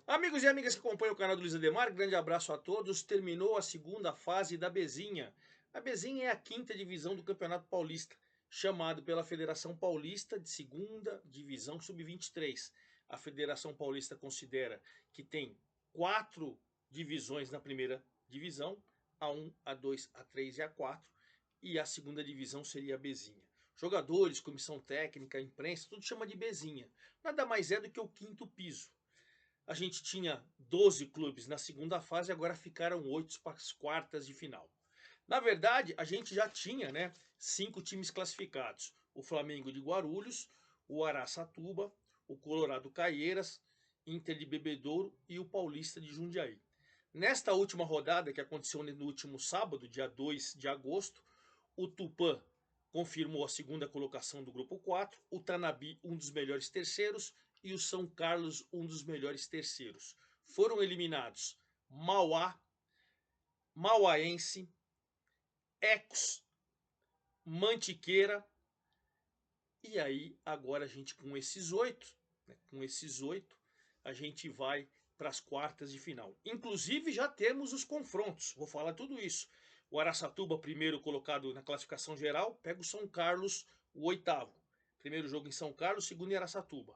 Amigos e amigas que acompanham o canal do Luiz Ademar, grande abraço a todos. Terminou a segunda fase da Bezinha. A Bezinha é a quinta divisão do Campeonato Paulista, chamado pela Federação Paulista de Segunda Divisão Sub-23. A Federação Paulista considera que tem 4 divisões na primeira divisão, A1, A2, A3 e A4, e a segunda divisão seria a Bezinha. Jogadores, comissão técnica, imprensa, tudo chama de Bezinha. Nada mais é do que o quinto piso. A gente tinha 12 clubes na segunda fase, agora ficaram 8 para as quartas de final. Na verdade, a gente já tinha, né, 5 times classificados. O Flamengo de Guarulhos, o Araçatuba, o Colorado Caieiras, Inter de Bebedouro e o Paulista de Jundiaí. Nesta última rodada, que aconteceu no último sábado, dia 2 de agosto, o Tupã confirmou a segunda colocação do grupo 4, o Tanabi, um dos melhores terceiros, e o São Carlos, um dos melhores terceiros. Foram eliminados Mauá, Mauaense, Ecos, Mantiqueira. E aí, agora a gente com esses 8, né, a gente vai para as quartas de final. Inclusive já temos os confrontos, vou falar tudo isso. O Araçatuba, primeiro colocado na classificação geral, pega o São Carlos, o oitavo. Primeiro jogo em São Carlos, segundo em Araçatuba.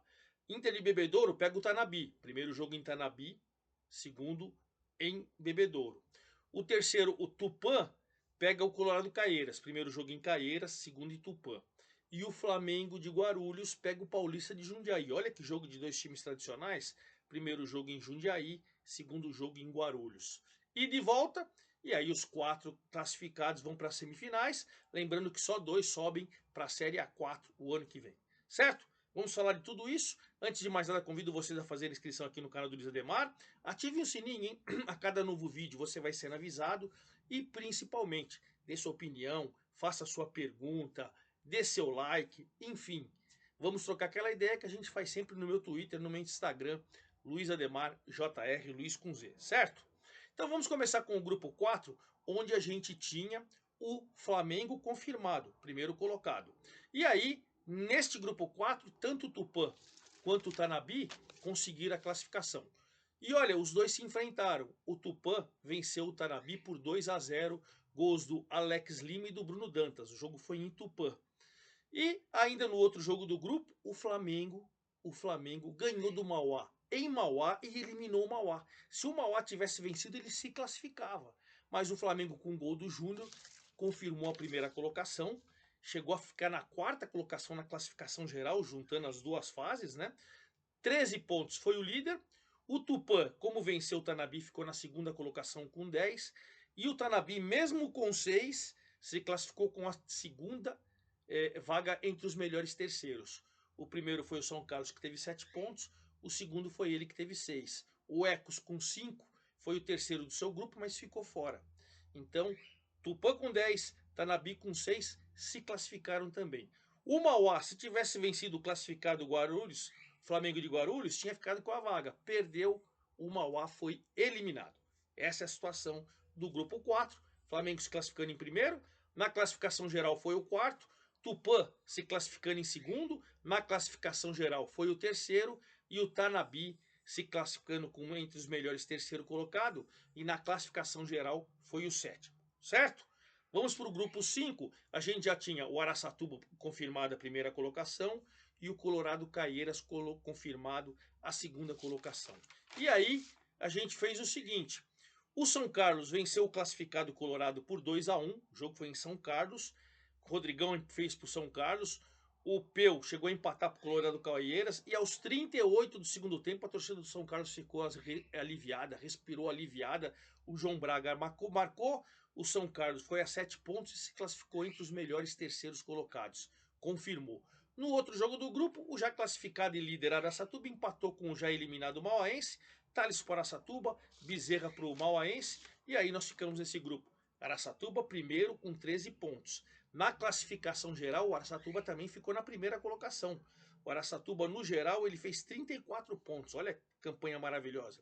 Inter de Bebedouro pega o Tanabi. Primeiro jogo em Tanabi, segundo em Bebedouro. O terceiro, o Tupã, pega o Colorado Caieiras. Primeiro jogo em Caieiras, segundo em Tupã. E o Flamengo de Guarulhos pega o Paulista de Jundiaí. Olha que jogo de dois times tradicionais. Primeiro jogo em Jundiaí, segundo jogo em Guarulhos. E de volta, e aí os 4 classificados vão para as semifinais. Lembrando que só 2 sobem para a Série A4 o ano que vem. Certo? Vamos falar de tudo isso. Antes de mais nada, convido vocês a fazerem inscrição aqui no canal do Luiz Ademar. Ativem o sininho, hein? A cada novo vídeo você vai sendo avisado. E principalmente, dê sua opinião, faça sua pergunta, dê seu like, enfim. Vamos trocar aquela ideia que a gente faz sempre no meu Twitter, no meu Instagram, Luiz Ademar JR, Luiz com Z, certo? Então vamos começar com o grupo 4, onde a gente tinha o Flamengo confirmado, primeiro colocado. E aí, neste grupo 4, tanto o Tupã quanto o Tanabi conseguiram a classificação. E olha, os dois se enfrentaram. O Tupã venceu o Tanabi por 2-0, gols do Alex Lima e do Bruno Dantas. O jogo foi em Tupã. E ainda no outro jogo do grupo, o Flamengo ganhou do Mauá em Mauá e eliminou o Mauá. Se o Mauá tivesse vencido, ele se classificava. Mas o Flamengo, com o gol do Júnior, confirmou a primeira colocação. Chegou a ficar na quarta colocação na classificação geral, juntando as duas fases, né? 13 pontos foi o líder. O Tupã, como venceu o Tanabi, ficou na segunda colocação com 10. E o Tanabi, mesmo com 6, se classificou com a segunda vaga entre os melhores terceiros. O primeiro foi o São Carlos, que teve 7 pontos. O segundo foi ele, que teve 6. O Ecos, com 5, foi o terceiro do seu grupo, mas ficou fora. Então, Tupã com 10, Tanabi com 6, se classificaram também. O Mauá, se tivesse vencido o classificado Guarulhos, Flamengo de Guarulhos, tinha ficado com a vaga. Perdeu, o Mauá foi eliminado. Essa é a situação do grupo 4. Flamengo se classificando em primeiro. Na classificação geral foi o quarto. Tupã se classificando em segundo. Na classificação geral foi o terceiro. E o Tanabi se classificando como entre os melhores terceiro colocado. E na classificação geral foi o sétimo. Certo? Vamos para o grupo 5. A gente já tinha o Araçatuba confirmado a primeira colocação e o Colorado Caieiras confirmado a segunda colocação. E aí a gente fez o seguinte. O São Carlos venceu o classificado Colorado por 2-1. O jogo foi em São Carlos. O Rodrigão fez para o São Carlos. O Peu chegou a empatar para o Colorado Caieiras. E aos 38 do segundo tempo, a torcida do São Carlos ficou aliviada, respirou aliviada. O João Braga marcou. O São Carlos foi a 7 pontos e se classificou entre os melhores terceiros colocados. Confirmou. No outro jogo do grupo, o já classificado e líder Araçatuba empatou com o já eliminado Mauaense. Thales para Araçatuba, Bezerra para o Mauaense. E aí nós ficamos nesse grupo. Araçatuba primeiro com 13 pontos. Na classificação geral, o Araçatuba também ficou na primeira colocação. O Araçatuba, no geral, ele fez 34 pontos. Olha que campanha maravilhosa.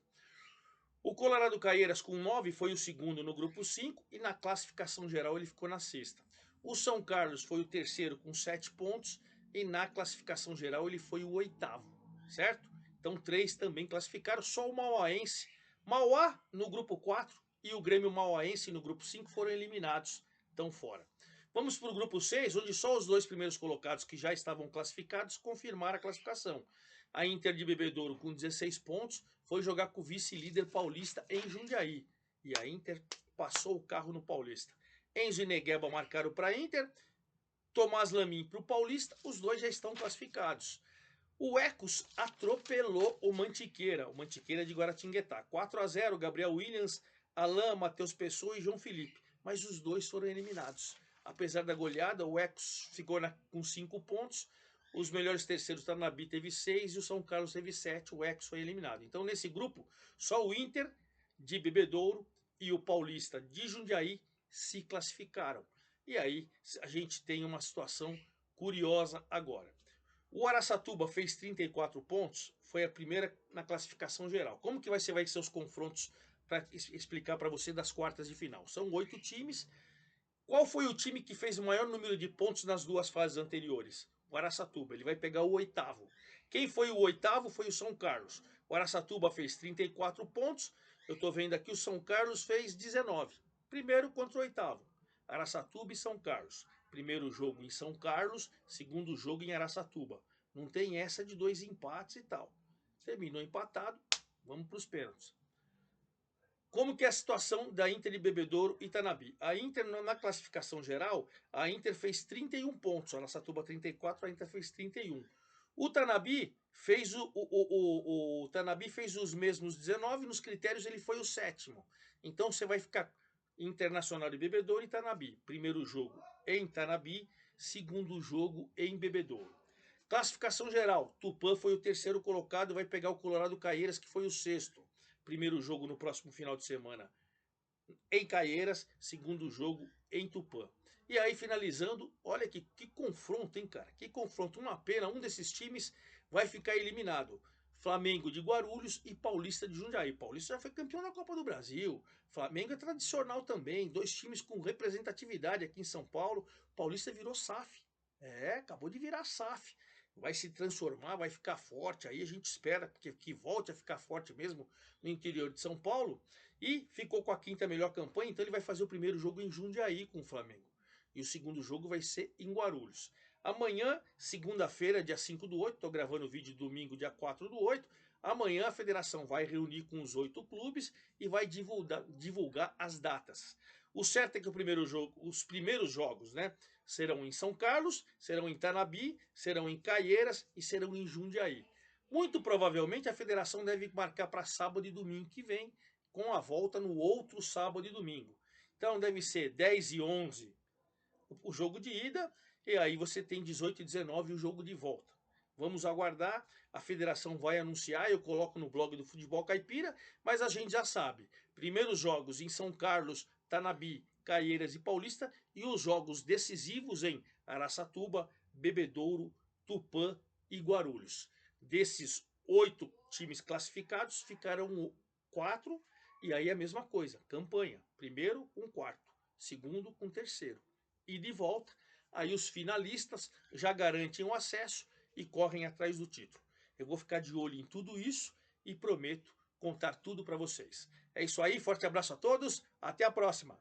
O Colorado Caieiras, com 9, foi o segundo no grupo 5. E na classificação geral, ele ficou na sexta. O São Carlos foi o terceiro com 7 pontos. E na classificação geral, ele foi o oitavo. Certo? Então 3 também classificaram, só o Mauaense, Mauá no grupo 4 e o Grêmio Mauaense no grupo 5 foram eliminados, estão fora. Vamos para o grupo 6, onde só os 2 primeiros colocados que já estavam classificados confirmaram a classificação. A Inter de Bebedouro, com 16 pontos, foi jogar com o vice-líder paulista em Jundiaí. E a Inter passou o carro no Paulista. Enzo e Negueba marcaram para a Inter, Tomás Lamin para o Paulista, os dois já estão classificados. O Ecos atropelou o Mantiqueira de Guaratinguetá. 4-0, Gabriel Williams, Alain, Matheus Pessoa e João Felipe. Mas os dois foram eliminados. Apesar da goleada, o Ecos ficou com 5 pontos. Os melhores terceiros, Tanabi teve 6 e o São Carlos teve 7. O Ecos foi eliminado. Então, nesse grupo, só o Inter de Bebedouro e o Paulista de Jundiaí se classificaram. E aí a gente tem uma situação curiosa agora. O Araçatuba fez 34 pontos, foi a primeira na classificação geral. Como que vai ser os confrontos para explicar para você das quartas de final? São 8 times. Qual foi o time que fez o maior número de pontos nas 2 fases anteriores? O Araçatuba, ele vai pegar o 8º. Quem foi o 8º foi o São Carlos. O Araçatuba fez 34 pontos, eu estou vendo aqui o São Carlos fez 19. Primeiro contra o 8º, Araçatuba e São Carlos. Primeiro jogo em São Carlos, segundo jogo em Araçatuba. Não tem essa de 2 empates e tal. Terminou empatado, vamos para os pênaltis. Como que é a situação da Inter de Bebedouro e Tanabi? A Inter, na classificação geral, a Inter fez 31 pontos. A Araçatuba 34, a Inter fez 31. O Tanabi fez o Tanabi fez os mesmos 19, nos critérios ele foi o 7º. Então você vai ficar Internacional de Bebedouro e Tanabi. Primeiro jogo em Tanabi, segundo jogo em Bebedouro. Classificação geral, Tupã foi o 3º colocado, vai pegar o Colorado Caieiras, que foi o 6º. Primeiro jogo no próximo final de semana em Caieiras, segundo jogo em Tupã. E aí, finalizando, olha que confronto, hein, cara? Que confronto, uma pena, um desses times vai ficar eliminado. Flamengo de Guarulhos e Paulista de Jundiaí. Paulista já foi campeão da Copa do Brasil. Flamengo é tradicional também, 2 times com representatividade aqui em São Paulo. Paulista virou SAF. Acabou de virar SAF. Vai se transformar, vai ficar forte. Aí a gente espera que volte a ficar forte mesmo no interior de São Paulo. E ficou com a 5ª melhor campanha, então ele vai fazer o primeiro jogo em Jundiaí com o Flamengo. E o segundo jogo vai ser em Guarulhos. Amanhã, segunda-feira, dia 5/8, estou gravando o vídeo domingo, dia 4/8. Amanhã a federação vai reunir com os 8 clubes e vai divulgar as datas. O certo é que os primeiros jogos, né, serão em São Carlos, serão em Tanabi, serão em Caieiras e serão em Jundiaí. Muito provavelmente a federação deve marcar para sábado e domingo que vem, com a volta no outro sábado e domingo. Então deve ser 10 e 11 o jogo de ida, e aí você tem 18 e 19 o jogo de volta. Vamos aguardar, a federação vai anunciar, eu coloco no blog do Futebol Caipira, mas a gente já sabe. Primeiros jogos em São Carlos, Tanabi, Caieiras e Paulista, e os jogos decisivos em Araçatuba, Bebedouro, Tupã e Guarulhos. Desses 8 times classificados, ficaram 4, e aí a mesma coisa, campanha. Primeiro com 4º, segundo com 3º. E de volta, aí os finalistas já garantem o acesso e correm atrás do título. Eu vou ficar de olho em tudo isso e prometo contar tudo para vocês. É isso aí, forte abraço a todos, até a próxima!